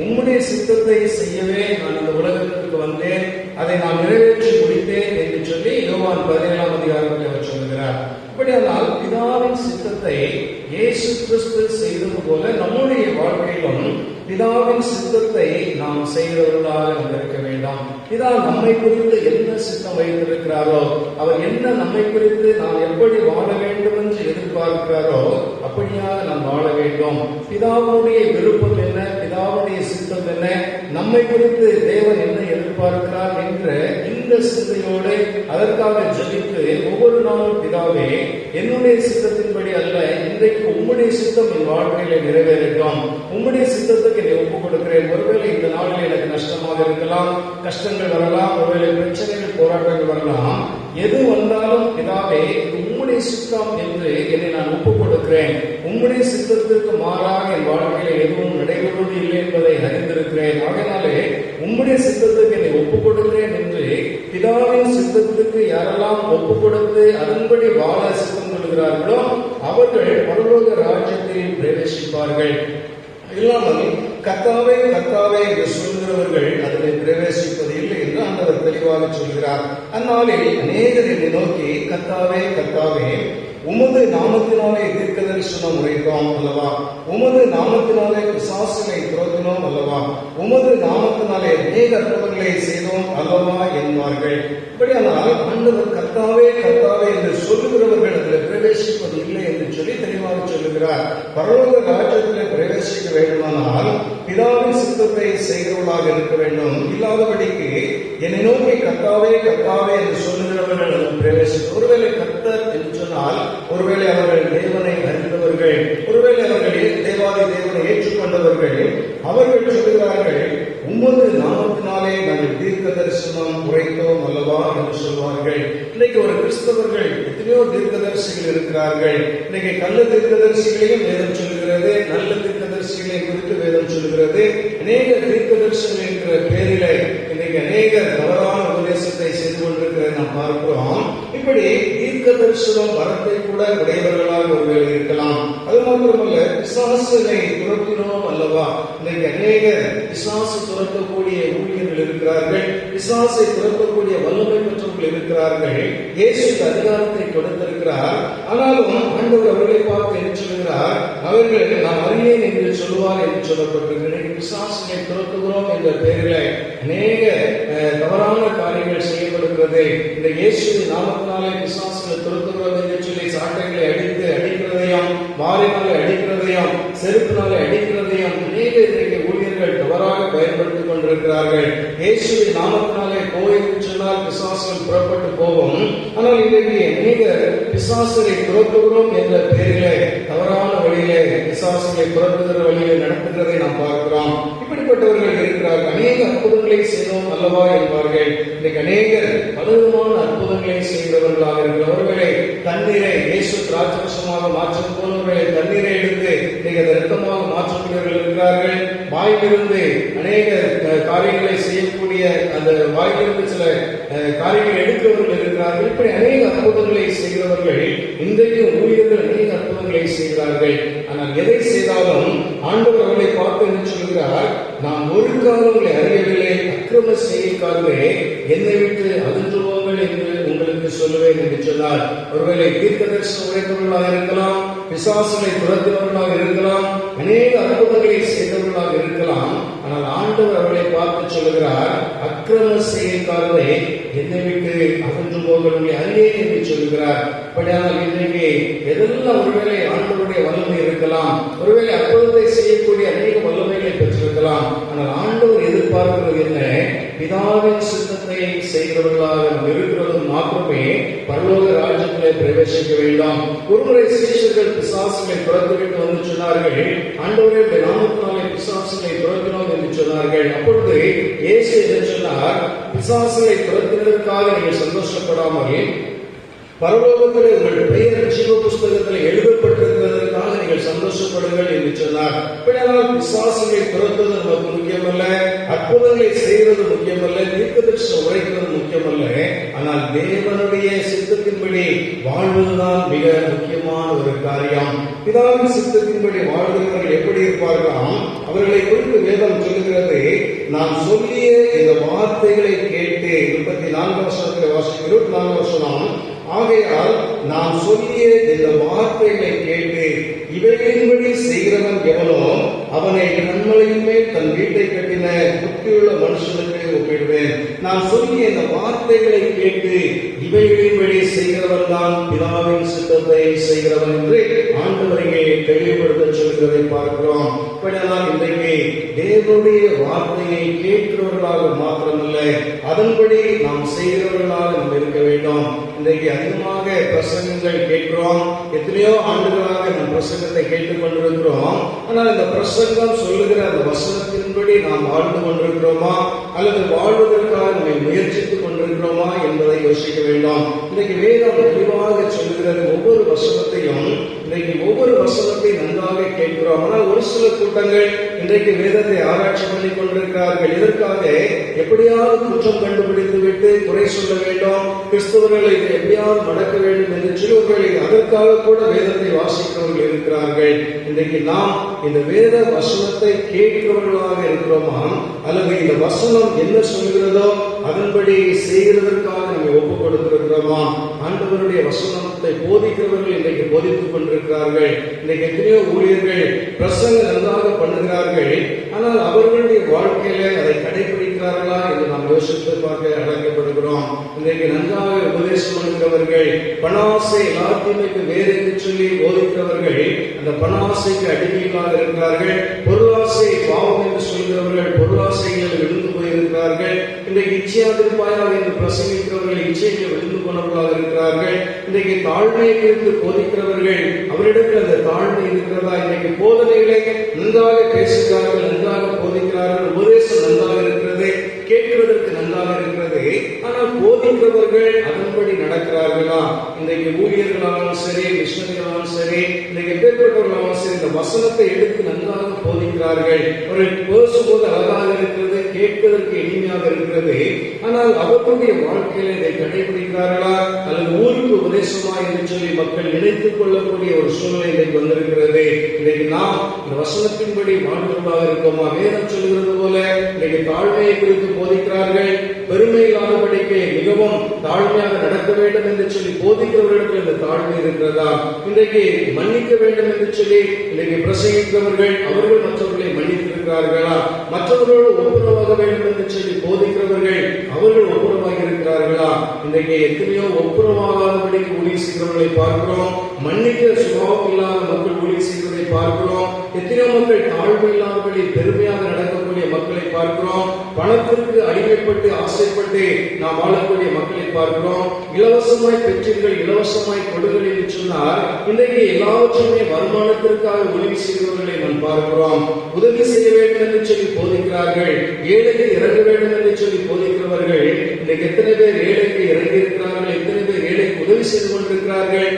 உம்முடைய சித்தத்தை செய்யவே நான் இந்த உலகத்திற்கு வந்தேன், அதை நான் நிறைவேற்றி முடித்தேன் என்று சொல்லி யோவான் 17ஆம் அதிகாரத்தில் அவர் சொல்லுகிறார். அப்படியானால் பிதாவின் சித்தத்தை இயேசு கிறிஸ்து செய்தது போல நம்முடைய வாழ்க்கையிலும் பிதாவின் சித்தத்தை நாம் செய்கிறவர்களாக இருக்க வேண்டாம். பிதா நம்மை குறித்து என்ன சித்தம் வைத்திருக்கிறாரோ, அவர் என்ன நம்மை குறித்து நாம் எப்படி வாழ வேண்டும் என்று எதிர்பார்க்கிறாரோ அப்படியாக நாம் வாழ வேண்டும். பிதாவுடைய விருப்பம் என்ன, பிதாவுடைய சித்தம் என்ன, நம்மை குறித்து தேவன் என்ன எதிர்பார்க்கிறார் என்ற இந்த சிந்தையோடு அதற்காக ஜெபித்து ஒவ்வொரு நாளும் பிதாவே, என்னுடைய சித்தத்தின்படி அல்ல, இன்றைக்கு உம்முடைய சித்தம் என் வாழ்க்கையில நிறைவேறட்டும், உம்முடைய சித்தத்துக்கு என்னை ஒப்புக் கொடுக்கிறேன். ஒருவேளை இந்த நாளில் எனக்கு நஷ்டமாக இருக்கலாம், இருக்கலாம், கஷ்டங்கள் வரலாம், ஒருவேளை பிரச்சனைகள் போராட்டங்கள் வரலாம். எது வந்தாலும் பிதாவே உம்முடைய சித்தம் என்று என்னை நான் ஒப்புக் கொடுக்கிறேன், உம்முடைய சித்தத்திற்கு மாறாக என் வாழ்க்கையில எதுவும் நடைபெறுவது இல்லை என்பதை அறிந்திருக்கிறேன், ஆகையினாலே உம்முடைய சித்தத்துக்கு என்னை ஒப்புக் கொடுக்கிறேன் என்று பிதாவின் சித்தத்துக்கு யாரெல்லாம் ஒப்புக் கொடுத்து அதன்படி வாழ சித்தம் கொள்கிறார்களோ அவர்கள் பரலோக ராஜ்யத்தில் பிரவேசிப்பார்கள். இல்லாமல் கர்த்தாவே கர்த்தாவே என்று சொல்கிறவர்கள் அதில் பிரவேசிப்பது இல்லை என்று ஆண்டவர் தெளிவாக சொல்கிறார். அந்நாளில் அநேகர் என்னை நோக்கி கர்த்தாவே கர்த்தாவே உமது நாமத்தினாலே தீர்க்கதரிசனம் உரைத்தோம் அல்லவா, உமது நாமத்தினாலே பிசாசுகளை துரத்தினோம் அல்லவா, உமது நாமத்தினாலே அநேக அற்புதங்களை செய்தோம் அல்லவா என்பார்கள். இப்படியானால் ஆண்டவர் கர்த்தாவே கர்த்தாவே என்று சொல்லுகிறவர்கள் அதில் பிரவேசிப்பது இல்லை என்று சொல்லி தெளிவாக சொல்லுகிறார். பரலோக ராஜ்யத்தில் பிரவேசிக்க வேண்டுமானால் பிதாவின் சித்தத்தை செய்கிறவர்களாக இருக்க வேண்டும். இல்லாதபடிக்கு என்னை நோக்கி கர்த்தாவே கர்த்தாவே என்று சொல்லுகிறவர்கள் அதில் பிரவேசிக்க, ஒருவேளை கர்த்தர் என்று சொன்னால் ஒருவேளை அவர்கள் தேவனை அறிந்தவர்கள், ஒருவேளை அவர்கள் தேவாதி தேவனை ஏற்றுக்கொண்டவர்கள், அவர்கள் சொல்கிறார்கள் உமது நாமத்தினாலே நாங்கள் தீர்க்க தரிசனம் உரைத்தோம் அல்லவா என்று சொல்வார்கள். இன்னைக்கு ஒரு கிறிஸ்தவர்கள் எத்தனையோ தீர்க்கதரிசிகள் இருக்கிறார்கள். இன்னைக்கு கள்ள தீர்க்கதரிசிகளையும் வேதம் சொல்லுகிறது, நல்ல தீர்க்கதரிசிகளை குறித்து வேதம் சொல்லுகிறது. அநேக தீர்க்கதரிசிகள் என்கிற பேரிலே இன்னைக்கு அநேக தவறான உபதேசத்தை செய்து கொண்டிருக்கிறதை நாம் பார்க்கிறோம். இப்படி தீர்க்க தரிசனம் வரத்தை கூட உடையவர்களாக ஒருவேளை இருக்கலாம். அது மாத்திரமல்ல, பிசாசுகளை துரத்தினோம் அல்லவா, இன்னைக்கு அநேக பிசாசு துரத்தக்கூடிய ஊழியர்கள் இருக்கிறார்கள், பிசாசை துரத்தக்கூடிய வல்லமை பெற்றவர்கள் இருக்கிறார்கள். இயேசுக்கு அதிகாரத்தை கொடுத்திருக்கிறார். ஆனாலும் ஆண்டவர் அவர்களை பார்த்து என்ன சொல்கிறார், அவர்கள் நான் அறியேன் என்று சொல்லுவார் என்று சொல்லப்பட்டிருக்கிறது. பிசாசுகளை துரத்துகிறோம் என்ற பெயரில் அநேக தவறான காரியங்கள் செய்யப்படுகிறது. இந்த இயேசுவின் நாமத்தினாலே பிசாசுகளை துரத்துகிறோம் என்று சொல்லி சாட்டைகளை அடிக்கிறதையும், வாரினாலே அடிக்கிறதையும், செருப்பினாலே அடிக்கிறதையும் அநேக இன்றைக்கு ஊழியர்கள் தவறாக பயன்படுத்திக் கொண்டிருக்கிறார்கள். இயேசுவின் நாமத்தினாலே போய் சொன்னால் பிசாசுகள் புறப்பட்டு போகும். ஆனால் இன்றைக்கு அநேக பிசாசுகளை துரத்துகிறோம் என்ற பெயரிலே தவறான வழியிலே பிசாசுகளை புறத்துகிற வழியிலே நடத்துகிறதை நாம் பார்க்கிறோம். இப்படிப்பட்டவர்கள் இருக்கிறார்கள். அநேக அற்புதங்களை செய்தோம் அல்லவா என்பார்கள். இன்னைக்கு அநேகர் பலவிதமான அற்புதங்களை செய்கிறவர்களாக இருக்கிறவர்களை தண்ணீரை இயேசு திராட்சரசமாக மாற்றம் போனவர்களை தண்ணீரை எடுத்து இன்னைக்கு அதை ரத்தமாக மாற்றக்கூடியவர்கள் இருக்கிறார்கள். வாயிலிருந்து அநேக காரியங்களை செய்யக்கூடிய அந்த வாயிலிருந்து சில காரியங்களை எடுக்கிறவர்கள் இருக்கிறார்கள். இப்படி அநேக அற்புதங்களை செய்கிறவர்கள் இன்றைக்கு ஊழியர்கள் அநேக அற்புதங்களை செய்கிறார்கள். ஆனால் எதை செய்தாலும் ஆண்டவர் அவர்களை பார்த்து என்று சொல்கிறார், நான் ஒரு காலங்களை அறியவில்லை, அக்கிரம செய்திக்காகவே என்னை விட்டு அகன்று போங்கள் என்று உங்களுக்கு சொல்லுவேன் என்று சொன்னார். ஒருவேளை தீர்க்கதரிசனம் உரைத்தவர்களாக இருக்கலாம், பிசாசுகளை துரத்தினவர்களாக இருக்கலாம், அநேக அற்புதங்களை செய்தவர்களாக இருக்கலாம். ஆனால் ஆண்டவர் அவர்களை பார்த்து சொல்லுகிறார், அக்கிரம செய்திக்காகவே என்னை விட்டு அகன்று போகிறவர்களை அறியேன் என்று சொல்லுகிறார். அப்படியானால் இன்றைக்கு எதெல்லாம் ஒருவேளை ஆண்டவருடைய வல்லமை இருக்கலாம், ஒருவேளை அற்புதத்தை செய்யக்கூடிய அநேக வல்லமைகளை பெற்றிருக்கலாம். ஆனால் ஆண்டவர் எதிர்பார்க்கிறது என்ன, பிதாவின் சித்தத்தை செய்கிறவர்களாக இருக்கிறதும் மாத்திரமே பரலோக ராஜ்யத்திலே பிரவேசிக்க வேண்டாம். ஒருமுறை சீஷர்கள் பிசாசுகளை துரத்திவிட்டு வந்து சொன்னார்கள், ஆண்டவரே நாமத்தினாலே பிசாசுகளை துரத்தினோம் என்று சொன்னார்கள். அப்பொழுது இயேசு என்ன சொன்னார், பிசாசுகளை துரத்தினதற்காக நீங்கள் சந்தோஷப்படாமல் பரலோகத்திலே உங்கள் பெயர் ஜீவ புஸ்தகத்தில் எழுதப்பட்டிருக்கிறதற்காக நீங்கள் சந்தோஷப்படுங்கள் என்று சொன்னார். அப்படியானால் பிசாசுகளை துரத்துவது நமக்கு முக்கியமல்ல, அற்புதங்களை செய்வது முக்கியமல்ல, தீர்க்கதரிசனம் உரைக்கிறது முக்கியமல்ல. ஆனால் தேவனுடைய சித்தத்தின்படி வாழ்வதுதான் மிக முக்கியமான ஒரு காரியம். பிதாவின் சித்தத்தின்படி வாழ்கிறவர்கள் எப்படி இருப்பார்களாம், அவர்களை குறித்து வேதம் சொல்லுகிறது, நான் சொல்லிய இந்த வார்த்தைகளை கேட்டு 34 வருஷத்தில் வாசிக்கும் 24 வருஷம், ஆகையால் நான் சொல்லிய இந்த வார்த்தைகளை கேட்டு இவைகளின்படி செய்கிறவன் எவனோ அவனை கண்மலையின் மேல் தன் வீட்டை கட்டின புத்தியுள்ள மனுஷனுக்கு ஒப்பிடுவேன். நான் சொல்லிய இந்த வார்த்தைகளை கேட்டு இவைகளின்படி செய்கிறவன் தான் பிதாவின் சித்தத்தை செய்கிறவன் என்று ஆண்டவர் இங்கே தெளிவுபடுத்த சொல்கிறதை பார்க்கிறோம். இப்படியெல்லாம் இன்றைக்கு தேவனுடைய வார்த்தையை கேட்கிறவர்களாக மாத்திரமல்ல, அதன்படி நாம் செய்கிறவர்களாக நாம் இருக்க வேண்டும். இன்றைக்கு அதிகமாக பிரசங்கங்கள் கேட்கிறோம். எத்தனையோ ஆண்டுகளாக நம் பிரசங்கத்தை கேட்டுக் கொண்டிருக்கிறோம். ஆனால் இந்த பிரசங்கம் சொல்லுகிற அந்த வசனத்தின்படி நாம் வாழ்ந்து கொண்டிருக்கிறோமா அல்லது வாழ்வதற்காக நம்மை முயற்சித்துக் கொண்டிருக்கிறோமா என்பதை யோசிக்க வேண்டும். இன்றைக்கு வேதம் தெளிவாக சொல்லுகிறது. ஒவ்வொரு வசனத்தையும் இன்றைக்கு ஒவ்வொரு வசனத்தையும் நன்றாக கேட்கிறோம். ஆனால் ஒரு சில கூட்டங்கள் இன்றைக்கு வேதத்தை ஆராய்ச்சி பண்ணிக் கொண்டிருக்கிறார்கள். இதற்காக எப்படியாவது குற்றம் கண்டுபிடித்து விட்டு குறை சொல்ல வேண்டும், கிறிஸ்தவர்களை எப்படியாவது மடக்க வேண்டும் என்று சிலவர்களை அதற்காக கூட வேதத்தை வாசிக்கிறவர்கள் இருக்கிறார்கள். இன்றைக்கு நாம் இந்த வேத வசனத்தை கேட்கிறவர்களாக இருக்கிறோமா அல்லது இந்த வசனம் என்ன சொல்கிறதோ அதன்படி செய்கிறதற்காக நம்மை ஒப்புக் கொடுத்திருக்கிறோமா? ஆண்டவருடைய வசனத்தை போதிக்கிறவர்கள் இன்றைக்கு போதித்துக் கொண்டிருக்கிறார்கள். இன்றைக்கு எத்தனையோ ஊழியர்கள் பிரசங்க நன்றாக பண்ணுகிறார்கள். ஆனால் அவர்களுடைய வாழ்க்கையில அதை கடைபிடிக்கிறார்களா என்று நாம் யோசித்து பார்க்க அழைக்கப்படுகிறோம். இன்றைக்கு நன்றாக உபதேசம் பண்ணுகிறவர்கள் பணாசை எல்லாத்தையுமே வேறு என்று சொல்லி போதிக்கிறவர்கள் அந்த பணாசைக்கு அடிமைகளாக இருக்கிறார்கள். பொருளாசை பாவம் என்று சொல்கிறவர்கள் பொருளாசைகளில் விழுந்து போயிருக்கிறார்கள். இன்றைக்கு இச்சையாதிருப்பாயாக என்று பிரசங்கிக்கிறவர்கள் இச்சையில் விழுந்து போனவர்களாக இருக்கிறார்கள். இன்றைக்கு தாழ்மையை குறித்து போதிக்கிறவர்கள் அவரிடத்தில் அந்த தாழ்மை இருக்கிறதா? இன்றைக்கு போதனைகளை நன்றாக பேசுகிறார்கள், நன்றாக போதிக்கிறார்கள், உபதேசம் நன்றாக இருக்கிறது, கேட்கிறதற்கு நன்றாக இருக்கிறது. ஆனால் போதிக்கிறவர்கள் அதன்படி நடக்கிறார்களா? இன்றைக்கு ஊழியர்களாலும் சரி, மிஷனரிகளாலும் சரி, இன்றைக்கு எப்பேற்பட்டவர்களாலும் சரி, இந்த வசனத்தை எடுத்து நன்றாக போதிக்கிறார்கள். அவர்கள் பேசும்போது அழகாக இருக்கிறது, கேட்பதற்கு இனிமையாக இருக்கிறது. ஆனால் அவர்களுடைய வாழ்க்கையில இதை கடைபிடிக்கிறார்களா அல்லது ஊருக்கு உபதேசமா என்று சொல்லி மக்கள் நினைத்துக் கொள்ளக்கூடிய ஒரு சூழ்நிலை இன்றைக்கு வந்திருக்கிறது. இன்றைக்கு நாம் இந்த வசனத்தின்படி வாழ்வர்களாக இருக்கோமா? வேதம் சொல்கிறது போல இன்றைக்கு தாழ்மையை குறித்து போதிக்கிறார்கள். பெருமை இல்லாதபடிக்கு மிகவும் தாழ்மையாக நடக்க வேண்டும் என்று சொல்லி போதிக்கிறவர்களுக்கு இந்த தாழ்மை இருக்கிறதா? இன்றைக்கு மன்னிக்க வேண்டும் என்று சொல்லி இன்றைக்கு பிரசங்கிக்கிறவர்கள் அவர்கள் மற்றவர்களை மன்னித்திருக்கிறார்களா? மற்றவர்களோடு ஒப்புரவாக வேண்டும் என்று சொல்லி போதிக்கிறவர்கள் அவர்கள் ஒப்புரவாக இருக்கிறார்களா? இன்றைக்கு எத்தனையோ ஒப்புரவாகாதபடிக்கு ஊழிய செய்கிறவர்களை பார்க்கிறோம். மன்னிக்க சுபாவம் இல்லாத மக்கள் ஊழிய செய்வதை பார்க்கிறோம். எத்தனையோ மக்கள் தாழ்வு இல்லாதபடி பெருமையாக நடக்கக்கூடிய மக்களை பார்க்கிறோம். பணத்திற்கு அடிமைப்பட்டு ஆசைப்பட்டு நாம் வாழக்கூடிய மக்களை பார்க்கிறோம். இலவசமாய் பெற்றீர்கள், இலவசமாய் கொடுங்கள் என்று சொன்னார். இன்றைக்கு எல்லாவற்றுமே வருமானத்திற்காக உதவி செய்கிறவர்களை நாம் பார்க்கிறோம். உதவி செய்ய வேண்டும் என்று சொல்லி போதிக்கிறார்கள். ஏழைக்கு இறங்க வேண்டும் என்று சொல்லி போதிக்கிறவர்கள் இன்றைக்கு எத்தனை பேர் ஏழைக்கு இறங்கி இருக்கிறார்கள்? எத்தனை பேர் ஏழைக்கு உதவி செய்து கொண்டிருக்கிறார்கள்?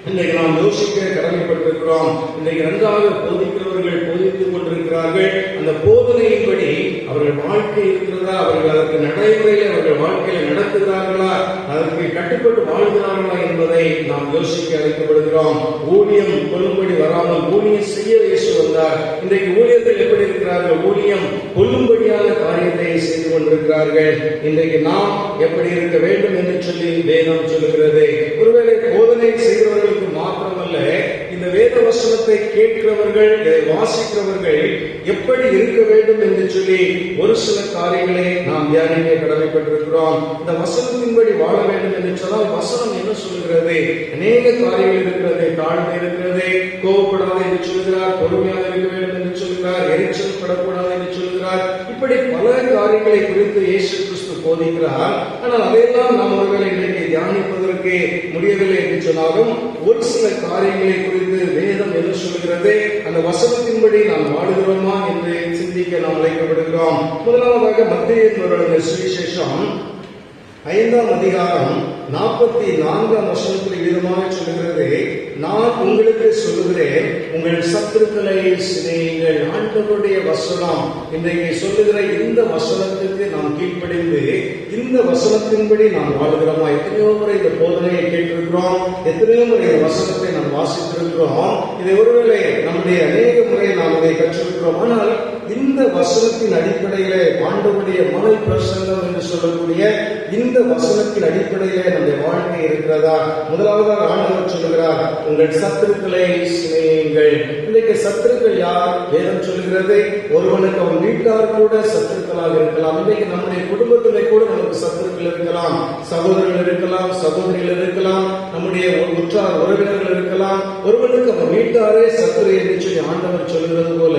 இன்றைக்கு நாம் யோசிக்க கடமைப்பட்டிருக்கிறோம். இன்றைக்கு நன்றாக போதிக்கிறவர்கள் போதித்துக் கொண்டிருக்கிறார்கள். அந்த போதனையின்படி அவர்கள் வாழ்க்கை இருக்கிறதா? அவர்கள் அதற்கு நடைமுறையில் அவர்கள் வாழ்க்கையை நடத்துகிறார்களா? அதற்கு கட்டுப்பட்டு வாழ்கிறார்களா என்பதை நாம் யோசிக்க அழைக்கப்படுகிறோம். ஊழியம் கொல்லும்படி வராமல் ஊழியம் செய்ய இயேசு வந்தார். இன்றைக்கு ஊழியர்கள் எப்படி இருக்கிறார்கள்? ஊழியம் கொல்லும்படியான காரியத்தை செய்து கொண்டிருக்கிறார்கள். இன்றைக்கு நாம் எப்படி இருக்க வேண்டும் என்று சொல்லி வேதம் சொல்லுகிறது. ஒருவேளை போதனை செய்கிறவர்களுக்கு மாத்திரமல்ல, இந்த வேத வசனத்தை கேட்கிறவர்கள், இதை வாசிக்கிறவர்கள் எப்படி இருக்க வேண்டும் என்று சொல்லி ஒரு சில காரியங்களை நாம் தியானிக்க கடமைப்பட்டிருக்கிறோம். இந்த வசனத்தின்படி வாழ வேண்டும் என்று சொன்னால் வசனம் என்ன சொல்கிறது? அநேக காரியங்கள் இருக்கிறது. தாழ்மை இருக்கிறது, கோபப்படாது என்று சொல்கிறார், பொறுமையாக இருக்க வேண்டும் என்று சொல்கிறார், எரிச்சல் படக்கூடாது என்று சொல்கிறார். இப்படி பல காரியங்களை குறித்து இயேசு கிறிஸ்து போதிக்கிறார். ஆனால் அதையெல்லாம் நாம் அவர்களை இன்றைக்கு தியானிப்பதற்கு முடியவில்லை என்று சொன்னாலும் ஒரு சில காரியங்களை குறித்து வேதம் என்ன சொல்கிறது, அந்த வசனத்தின்படி நாம் வாழுகிறோமா என்று சிந்திக்க நாம் அழைக்கப்படுகிறோம். முதலாவதாக மத்தேயு சுவிசேஷம் 5ஆம் அதிகாரம் 44ஆம் வசனத்தில் விதமாக சொல்லுகிறது, நான் உங்களுக்கு சொல்லுகிறேன், உங்கள் சத்துருக்களை சிநேகியுங்கள். ஆண்டவருடைய வசனம் இன்றைக்கு சொல்லுகிற இந்த வசனத்திற்கு நாம் கீழ்ப்படிந்து இந்த வசனத்தின்படி நாம் வாழுகிறோமா? எத்தனையோ முறை இந்த போதனையை கேட்டிருக்கிறோம், எத்தனையோ முறை இந்த வசனத்தை நாம் வாசித்திருக்கிறோம். இதை ஒருவேளை நம்முடைய அநேக முறை நாம் இதை கற்றிருக்கிறோம். ஆனால் இந்த இந்த வசனத்தின் அடிப்படையிலே ஆண்டவருடைய மலை பிரசங்கம் என்று சொல்லக்கூடிய இந்த வசனத்தின் அடிப்படையிலே நம்முடைய வாழ்க்கை இருக்கிறதா? முதலாவதாக ஆண்டவர் சொல்லுகிறார், உங்கள் சத்துருக்களை சிநேகியுங்கள். இன்றைக்கு சத்துருக்கள் யார்? வேதம் சொல்லுகிறது, ஒருவனுக்கு அவன் வீட்டார் கூட சத்துருக்களாக இருக்கலாம். இன்றைக்கு நம்முடைய குடும்பத்திலே கூட நமக்கு சத்துருக்கள் இருக்கலாம், சகோதரர்கள் இருக்கலாம், சகோதரிகள் இருக்கலாம், நம்முடைய உற்றார் உறவினர்கள் இருக்கலாம். ஒருவனுக்கு அவன் வீட்டாரே சத்துரு என்று சொல்லி ஆண்டவர் சொல்லுகிறது போல,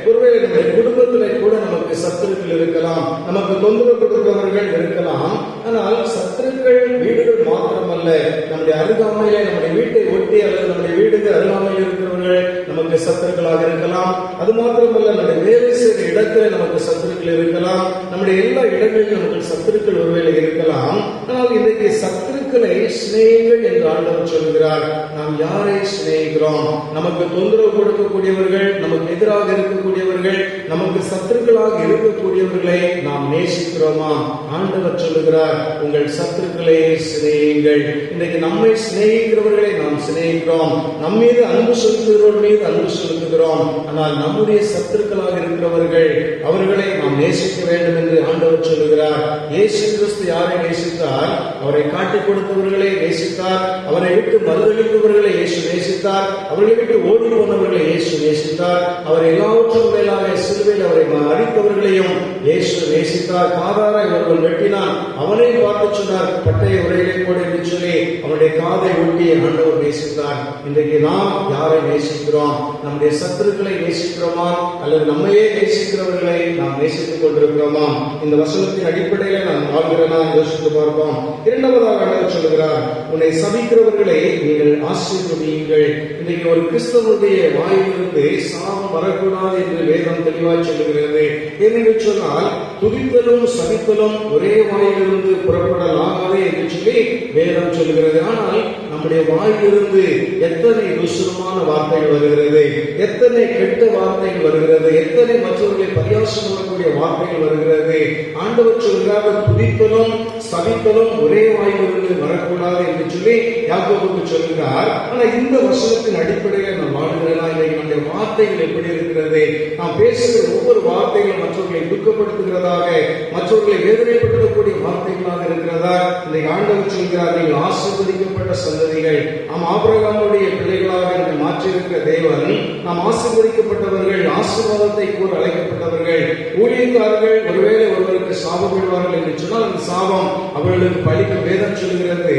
ஒருவேளை நம்முடைய குடும்பத்திலே கூட நமக்கு சத்துருக்கள் இருக்கலாம், நமக்கு தொந்தரவு கொடுக்கிறவர்கள் இருக்கலாம். ஆனால் சத்துருக்கள் வீடுகள் மாத்திரமல்ல, நம்முடைய அருகாமையிலே, நம்முடைய வீட்டை ஒட்டி அல்லது நம்முடைய வீடுக்கு அருகாமையில் இருக்கிறவர்கள் நமக்கு சத்துருக்களாக இருக்கலாம். அது மாத்திரமல்ல, நம்முடைய வேலை செய்கிற இடத்துல நமக்கு சத்துருக்கள் இருக்கலாம், நம்முடைய எல்லா இடங்களிலும் நமக்கு சத்துருக்கள் ஒருவேளை இருக்கலாம். ஆனால் இன்றைக்கு சத்துருக்களை சிநேகியுங்கள் என்று ஆண்டவர் சொல்கிறார். நாம் யாரை சிநேகிக்கிறோம்? நமக்கு தொந்தரவு கொடுக்கக்கூடியவர்கள், நமக்கு எதிராக இருக்கக்கூடியவர்கள், நமக்கு சத்துருக்களாக இருக்கக்கூடியவர்களை நாம் நேசிக்கிறோமா? ஆண்டவர் சொல்லுகிறார், உங்கள் சத்துருக்களை சிநேகியுங்கள். இன்றைக்கு நம்மை சிநேகிக்கிறவர்களை நாம் சிநேகிக்கிறோம், நம் மீது அன்பு செலுத்துகிறவர்கள் மீது அன்பு செலுத்துகிறோம். ஆனால் நம்முடைய சத்துருக்களாக இருக்கிறவர்கள், அவர்களை நாம் நேசிக்க வேண்டும் என்று ஆண்டவர் சொல்லுகிறார். இயேசு கிறிஸ்து யாரை நேசித்தார்? அவரை காட்டிக் கொடுத்தவர்களை நேசித்தார், அவரை விட்டு மறுதளித்தவர்களை இயேசு நேசித்தார், அவர்களை விட்டு ஓடி போனவர்களை இயேசு நேசித்தார், அவர் எல்லாவற்றும் மேலாக சிலுவையில் அவரை அடித்தவர்களையும் இயேசு நேசித்தார். காதாரை ஒருவன் வெட்டினான், அவனை பார்த்து சொன்னார், பட்டய உரையிலே கூட என்று சொல்லி அவனுடைய காதை ஒட்டி ஆண்டவர் நேசித்தார். இன்றைக்கு நாம் யாரை நேசிக்கிறோம்? நம்முடைய சத்துருக்களை நேசிக்கிறோமா அல்லது நம்மையே நேசிக்கிறவர்களை நாம் நேசித்துக் கொண்டிருக்கிறோமா? இந்த வசனத்தின் அடிப்படையில் நாம் வாழ்கிறனா யோசித்து பார்ப்போம். இரண்டாவதாக ஆண்டவர் சொல்லுகிறார், உன்னை சபிக்கிறவர்களை நீங்கள் ஆசீர்வதியுங்கள். இன்றைக்கு ஒரு கிறிஸ்தவனுடைய வாயிலிருந்து சாபம் வரக்கூடாது என்று வேதம் தெளிவாக சொல்லுகிறது. ஏனென்று சொன்னால், துதித்தலும் சபித்தலும் ஒரே வாயிலிருந்து புறப்படலாகாது என்று சொல்லி வேதம் சொல்லுகிறது. ஆனால் நம்முடைய வாயிலிருந்து எத்தனை ருசுரமான வார்த்தைகள் வருகிறது, எத்தனை கெட்ட வார்த்தைகள் வருகிறது, எத்தனை மற்றவர்களை பரியாசம் பண்ணக்கூடிய வார்த்தைகள் வருகிறது. ஆண்டவர் சொல்கிறார், துதித்தலும் சபித்தலும் ஒரே வாயிலிருந்து வரக்கூடாது என்று சொல்லி யாக்கோபுக்கு சொல்கிறார். ஆனால் இந்த வசனத்தின் அடிப்படையில் நாம் வாழ்கிறதா? இன்றைக்கு நம்முடைய வார்த்தைகள் எப்படி இருக்கிறது? நாம் பேசுகிற ஒவ்வொரு வார்த்தைகளும் மற்றவர்களை துக்கப்படுத்துகிறதாக, மற்றவர்களை வேதனைப்படுத்தக்கூடிய வார்த்தைகளாக இருக்கிறதா? இன்றைக்கு ஆண்டவர் சொல்கிறார், நீங்கள் ஆசீர்வதிக்கப்பட்ட சந்ததிகள். நாம் ஆபிரகாமுடைய பிள்ளைகளாக மாற்றியிருக்கிற தேவன், நாம் ஆசீர்வதிக்கப்பட்டவர்கள், ஆசீர்வாதத்தை கூற அழைக்கப்பட்டவர்கள். ஊழியக்காரர்கள் ஒருவேளை ஒருவருக்கு சாபம் விடுவார்கள் என்று சொன்னால் அந்த சாபம் அவர்களுக்கு பலிக்க வேதம் சொல்கிறது.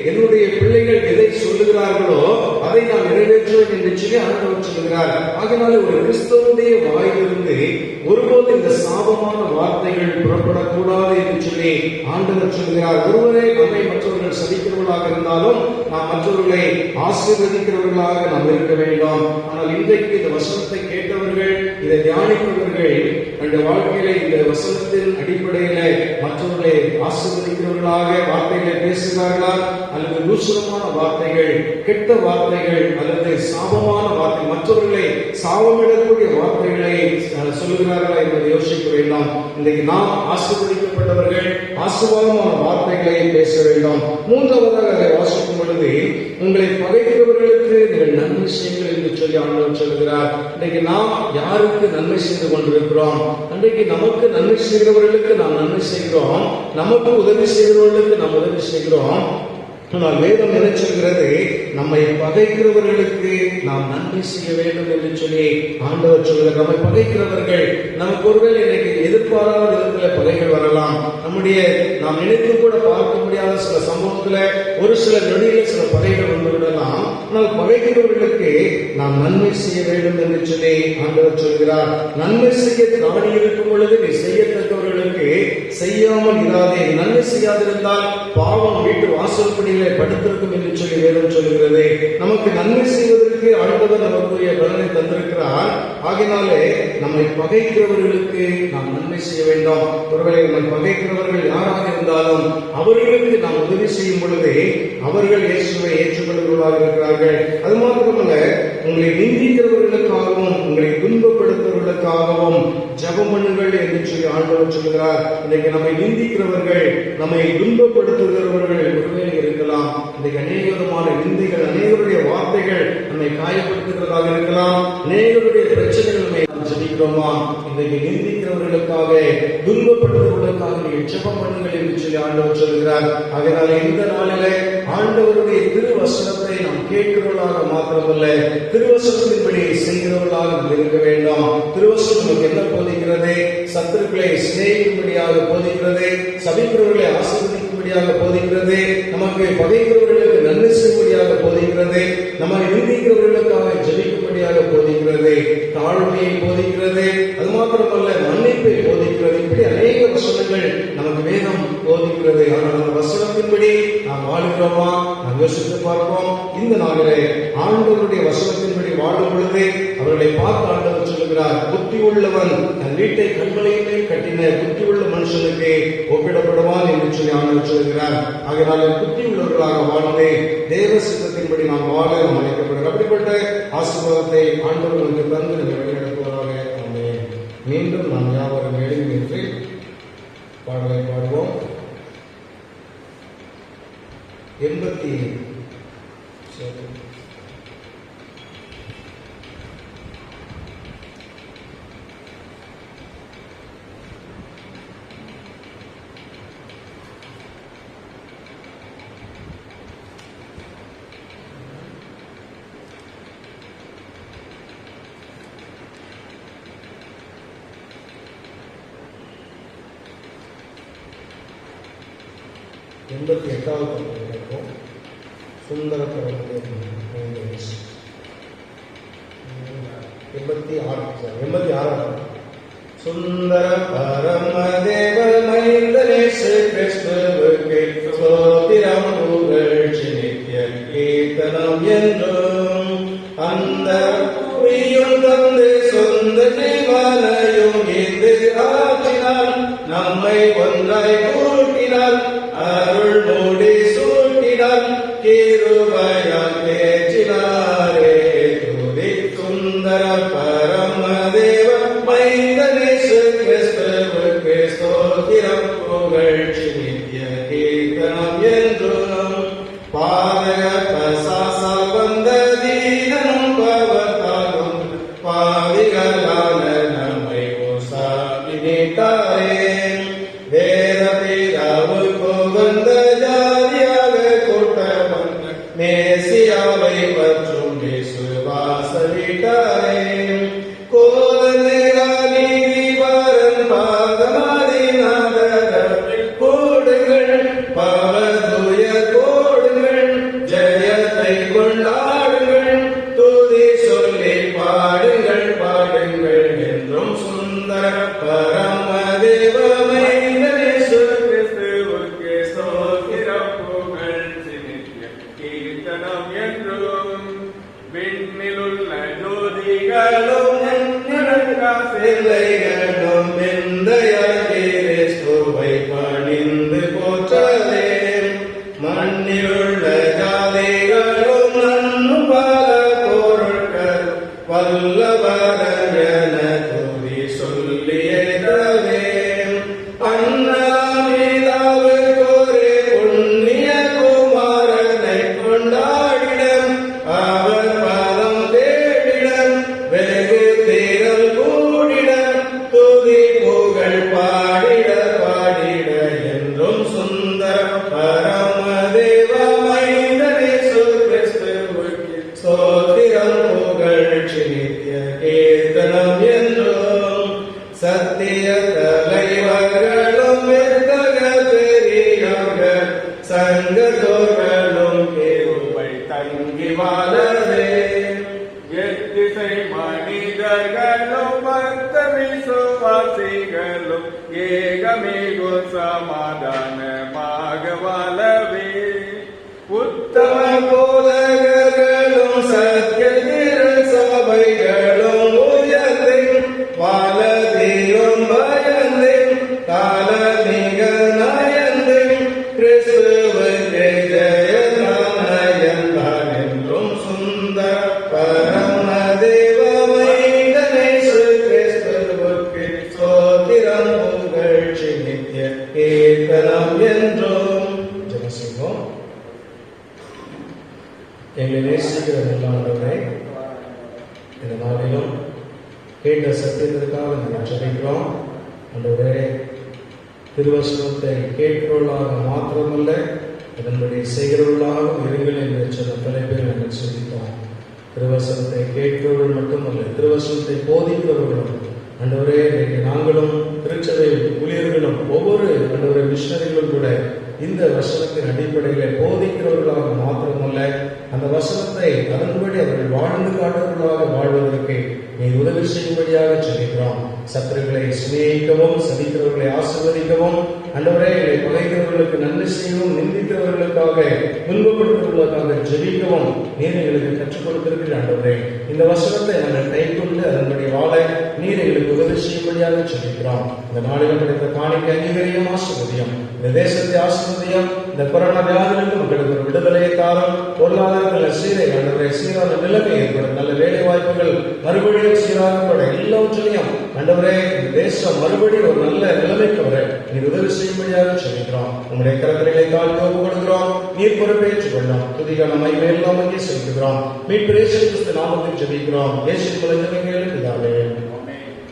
என்னுடைய பிள்ளைகள் எதை சொல்லுகிறார்களோ அதை நான் நிறைவேற்றுவேன் என்று சொல்லி ஆண்டவர் சொல்லுகிறார். ஆகினால ஒரு கிறிஸ்தவனுடைய வாயிலிருந்து ஒருபோது இந்த சாபமான வார்த்தைகள் புறப்படக்கூடாது என்று சொல்லி ஆண்டவர் சொல்கிறார். ஒருவரை நம்மை மற்றவர்கள் சதிக்கிறவர்களாக இருந்தாலும் நாம் மற்றவர்களை ஆசீர்வதிக்கிறவர்களாக நாம் இருக்க வேண்டும். ஆனால் இன்றைக்கு இந்த வசனத்தை கேட்டவர்கள், இதை தியானிப்பவர்கள் தன்னுடைய வாழ்க்கையில இந்த வசனத்தின் அடிப்படையில மற்றவர்களை ஆசீர்வதிக்கிறவர்களாக வார்த்தைகளை பேசுகிறார்களா அல்லது தூஷணமான வார்த்தைகள், கெட்ட வார்த்தைகள் அல்லது சாபமான வார்த்தை, மற்றவர்களை சாபமிடக்கூடிய வார்த்தைகளை சொல்லுகிறார்களா என்பதை யோசிக்க வேண்டாம். இன்றைக்கு நாம் ஆசீர்வதிக்கப்பட்டவர்கள் ஆசீர்வாதமான வார்த்தைகளை பேச வேண்டாம். மூன்றாவதாக அதை வாசிக்கும் பொழுது, உங்களை பகைக்கிறவர்களுக்கு நீங்கள் நன்மை செய்யுங்கள் என்று சொல்லி ஆண்டவர் சொல்கிறார். இன்றைக்கு நாம் யாருக்கு நன்மை செய்து கொண்டிருக்கிறோம்? அன்றைக்கு நமக்கு நன்மை செய்கிறவர்களுக்கு நாம் நன்மை செய்கிறோம், நமக்கு உதவி செய்கிறவர்களுக்கு நாம் உதவி செய்கிறோம். ஆனால் வேதம் என்ன சொல்கிறது? நம்மை பகைக்கிறவர்களுக்கு நாம் நன்மை செய்ய வேண்டும் என்று சொல்லி ஆண்டவர் சொல்கிறார். நம்மை பகைக்கிறவர்கள், நமக்கு ஒருவேளை இன்னைக்கு எதிர்பாராத விதத்தில் பகைகள் வரலாம். நம்முடைய நாம் நினைத்து கூட பார்க்க முடியாத சில சம்பவத்துல ஒரு சில நொடியில சில பகைகள் வந்துவிடலாம். ஆனால் பகைக்கிறவர்களுக்கு நாம் நன்மை செய்ய வேண்டும் என்று சொல்லி ஆண்டவர் சொல்கிறார். நன்மை செய்ய தாடி இருக்கும் பொழுது நீ செய்யத்தக்கவர்களுக்கு செய்யாமல் இராதே. நன்மை செய்யாதிருந்தால் பாவம் வீட்டு வாசல்படியிலே படுத்திருக்கும் என்று சொல்லி வேதம் சொல்கிறது. நமக்கு நன்மை செய்வதற்கு ஆண்டவர் நமக்குரிய பலனை தந்திருக்கிறார். ஆகினாலே நம்மை பகைக்கிறவர்களுக்கு நாம் நன்மை செய்ய வேண்டும். ஒருவேளை நம்மை பகைக்கிறவர்கள் யாராக இருந்தாலும் அவர்களுக்கு நாம் உதவி செய்யும் பொழுது அவர்கள் இயேசுவை ஏற்றுக்கொள்கிறவர்களாக இருக்கிறார்கள். அது மாத்திரமல்ல, உங்களை நிந்திக்கிறவர்களுக்காகவும் உங்களை துன்பப்படுத்துவர்களுக்காகவும் ஜெபம் பண்ணுங்கள் என்று சொல்லி ஆண்டவர் சொல்கிறார். இன்னைக்கு நம்மை நிந்திக்கிறவர்கள், நம்மை துன்பப்படுத்துகிறவர்கள் ஒருவேளை இருக்கலாம். இன்றைக்கு அநேகமான நிந்தைகள், அநேகருடைய வார்த்தைகள் நம்மை காயப்படுத்துகிறதாக இருக்கலாம். அநேகருடைய பிரச்சனைகள் நம்மை ஜெபிக்கிறோமா? இன்றைக்கு நிந்திக்கிறவர்களுக்காக, துன்பப்படுத்துவதற்காக நீங்கள் ஜெபம் பண்ணுங்கள் என்று சொல்லி ஆண்டவர் சொல்கிறார். அதனால இந்த நாளிலே ஆண்டவருடைய திருவசனத்தை நாம் கேட்கிறவர்களாக மாத்திரமல்ல, திருவசனத்தின்படி செய்கிறவர்களாக இருக்க வேண்டாம். திருவசனம் நமக்கு என்ன போதிக்கிறது? சத்துருக்களை சிநேகிக்கும்படியாக போதிக்கிறது, சபிக்கிறவர்களை ஆசீர்வதிக்கும்படியாக போதிக்கிறது, நமக்கு பகைக்கிறவர்களுக்கு நன்மை செய்யும்படியாக போதிக்கிறது, நம்மை நிந்திக்கிறவர்களுக்காக ஜெபிக்கும்படியாக போதிக்கிறது, தாழ்மையை போதிக்கிறது, அது மாத்திரமல்ல மன்னிப்பை போதிக்கிறது. இப்படி அநேக வசனங்கள் நமக்கு வேதம் போதிக்கிறது. ஆனால் அந்த வசனத்தின்படி நாம் வாழுகிறோமா? நாம் யோசித்து பார்ப்போம். இந்த நாளிலே ஆண்டவருடைய வசனத்தின்படி வாழும் பொழுது அவர்களை பார்த்து ஆண்டவர் சொல்லுகிறார், புத்தி உள்ளவன் தன் வீட்டை கண்மலையிலே கட்டின புத்தி உள்ள மனுஷனுக்கு ஒப்பிடப்படுவான் என்று சொல்லி ஆண்டவர் சொல்லுகிறார். ஆகையால் புத்தி உள்ளவர்களாக வாழ்ந்து தேவ சித்தத்தின்படி நாம் வாழ நாம் அழைக்கப்படுகிறோம். அப்படிப்பட்ட ஆசீர்வாதத்தை ஆண்டவர் நமக்கு தந்து நம்ம வழிநடத்துவதாக. மீண்டும் நாம் யாவரும் எழுதி நின்று பாடலை பாடுவோம். 88வது பக்கம் சுந்தர பரமதேவ 86 சுந்தர பரமதேவ மைந்தனேசு கிறிஸ்துவுக்கு ஸ்தோத்திரம் புகழ்ச்சி நித்திய கீர்த்தனம் என்றும் அந்த புவியும் தந்து சொந்த ஜீவனையும் இது ஆற்றினார், நம்மை ஒன்றாய் கூட்டினார், அருள் மூடி சூட்டினார், கிருபையால் தேற்றினாரே. துதி சுந்தர பரமதேவ மைந்தனேசு கிறிஸ்துவுக்கு ஸ்தோத்திரம் புகழ்ச்சி நித்திய கீர்த்தனம் என்றும் பாதக பசாசால் வந்த தீனனும் பவத்தாலும் பாவிகளான நம்மை ஓசாக்கி நீட்டாரே. வேத பிதாவுக்கு வந்த ஜாதியாக கூட்டம் வந்த மேசியாவை பற்றும் விசுவாசவிட்டாரே. கோலநேரா நீதிவாரன் பாதமாதிநாதரில் போடுங்கள், பவதுய போடுங்கள், ஜெயத்தை கொண்டாடுங்கள், துதி சொல்லி பாடுங்கள் பாடுங்கள் என்றும் சுந்தர பரமதேவ மைந்தனேசு கிறிஸ்துவுக்கு ஸ்தோத்திரம் புகழ்ச்சி நித்திய கீர்த்தனம் என்றும் விண்ணிலுள்ள ஜோதிகளும் சிலைகளும் கிறிஸ்துவை பணிந்து போற்றலே. மண்ணிலுள்ள ஜாதிகளும் நன்னும் பல பொருட்கள் வல்லவரன் என துதி சொல்லியதவே. அண்ணாமிதாவுக்கொரு புண்ணிய குமாரனை கொண்டாடிடம், அவர் பதம் தேடிடம், வெகு திரள் கூடிடம், துதி புகழ் பாடிட பாடிட என்றும் சுந்தர பரமதேவ மைந்தனேசு கிறிஸ்துவுக்கு ஸ்தோத்திரம் புகழ்ச்சி நித்திய கீர்த்தனம் என்றும் சத்திய தலைவர்களும் வித்தக பெரியோர்கள் சங்கத்தோர்களும் கிருபை தங்கி வாழவே. எத்திசை மனிதர்களும் பக்த விசுவாசிகளும் ஏகமேகு சமாதானமாக வாழவே. உத்தம போதகர்களும் சத்திய திரு சபைகளும் உயர்ந்து வாழதீரும் பயந்து கால மிக நயந்து கிறிஸ்துவுக்கு ஜெயநாயந்தான் என்றும் சுந்தர பரமதேவ மைந்தனேசு கிறிஸ்துவுக்கு ஸ்தோத்திரம் புகழ்ச்சி நித்திய கீர்த்தனம் என்றும். ஜெபம். எங்களை நேசிக்கிற நல்ல ஆண்டவரே, இந்த நாளிலும் கேட்ட சத்தியத்திற்காக நாங்கள் ஜெபிக்கிறோம். ஆண்டவரே, திருவசனத்தை கேட்கிறவர்களாக மாத்திரமல்ல, அதன்படி செய்கிறவர்களாக இருங்கள் என்று சொன்ன தலைப்பில் நாங்கள் சிந்தித்தோம். திருவசனத்தை கேட்கிறவர்கள் மட்டுமல்ல, திருவசனத்தை போதிக்கிறவர்களும் ஆண்டவரே, நாங்களும் திருச்சபை ஊழியர்களும் ஒவ்வொரு ஆண்டவரே மிஷனரிகளும் கூட இந்த வசனத்தின் அடிப்படையில் போதிக்கிறவர்களாக மாத்திரமல்ல, அந்த வசனத்தை அதன்படி அவர்கள் வாழ்ந்து காட்டுவர்களாக வாழ்வதற்கு நீ உதவி செய்யும்படியாக ஜெபிக்கிறோம். சத்துருக்களை சிநேகிக்கவும், சதிக்கிறவர்களை ஆசீர்வதிக்கவும், ஆண்டவரே, பகைக்கிறவர்களுக்கு நன்மை செய்யவும், நிந்திக்கிறவர்களுக்காக துன்பப்படுத்துவதற்காக ஜெபிக்கவும் நீர் எங்களுக்கு கற்றுக் கொடுத்திருக்கிற ஆண்டவரே, இந்த வசனத்தை நாங்கள் கைக்கொண்டு அதன்படி வாழ நீர் எங்களுக்கு உதவி செய்யும்படியாக ஜெபிக்கிறோம். இந்த நாளில் கிடைத்த காணிக்கை அங்கீகரியும், ஆசீர்வதியும். இந்த தேசத்தை ஆசீர்வதியும். இந்த கொரோனா வியாதிலிருந்து மக்களுக்கு ஒரு விடுதலையை தாரும். பொருளாதார சீரை ஆண்டவரே, சீரான நிலைமை ஏற்படும். நல்ல வேலை வாய்ப்புகள் மறுபடியும் சீராகப்பட எல்லாவற்றையும் ஆண்டவரே, இந்த தேசம் மறுபடியும் ஒரு நல்ல நிலைமைக்கு வர நீர் உதவி செய்யும்படியாக ஜெபிக்கிறோம். உங்களுடைய கரத்திலே தாழ்த்தி ஒப்புக்கொடுக்கிறோம். நீர் பொறுப்பேற்றுக் கொள்ளலாம். துதிகான மகிமை எல்லாம் அங்கே செலுத்துகிறோம். மீட்பர் இயேசு கிறிஸ்து நாமத்தில் ஜெபிக்கிறோம். இயேசு மூலம் பிதாவே.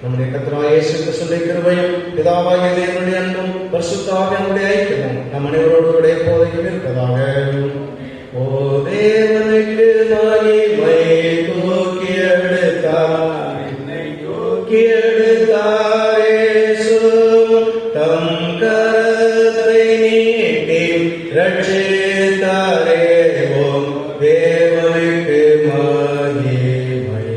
நம்முடைய கர்த்தராகிய இயேசு கிறிஸ்துவின் கிருபையும் பிதாவாகிய தேவனுடைய அன்பும் பரிசுத்த ஆவியானவருடைய ஐக்கியமும் நம் அனைவரோடு கூட எப்போதும் இருப்பதாக. ஓ தேவனுக்கு மகிமை, தூக்கி எடுத்தார், என்னை தூக்கி எடுத்தார் இயேசு, தம் கரத்தை நீட்டி ரட்சித்தாரே. ஓ தேவனுக்கு மகிமை.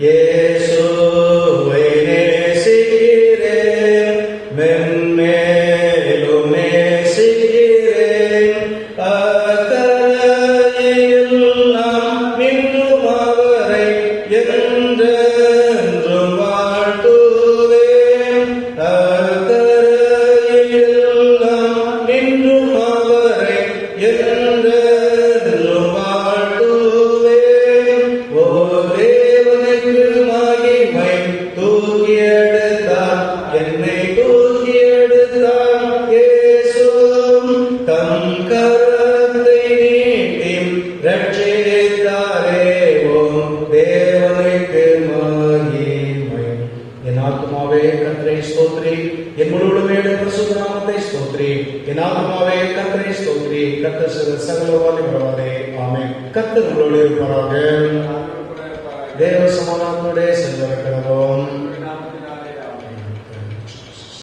இயேசுவை நேசிக்கிறேன், மென்மேலும் நேசிக்கிறேன். அக்கரையெல்லாம் நின்றும் அவரை என்றென்றும் வாழ்த்துவேன். அக்கரையெல்லாம் நின்றும் அவரை என்றென்றும் வாழ்த்துவேன். ஓ தேவனுக்கு மகிமை, தூக்கி எடுத்தார், என்னை தூக்கி எடுத்தார் இயேசு, தம் கரத்தை நீட்டி ரட்சித்தாரே. ஓ தேவனுக்கு மகிமை. என் ஆத்மாவே கர்த்தரை ஸ்தோத்திரி, என் முழுவதுமே பரிசுத்த நாமத்தை ஸ்தோத்திரி. என் ஆத்மாவே கர்த்தரை ஸ்தோத்திரி. கர்த்தர் சகல வல்லவரே. ஆமென். கர்த்தர் உங்களோடு இருப்பாராக. தேவ சமாதானத்தோட சென்று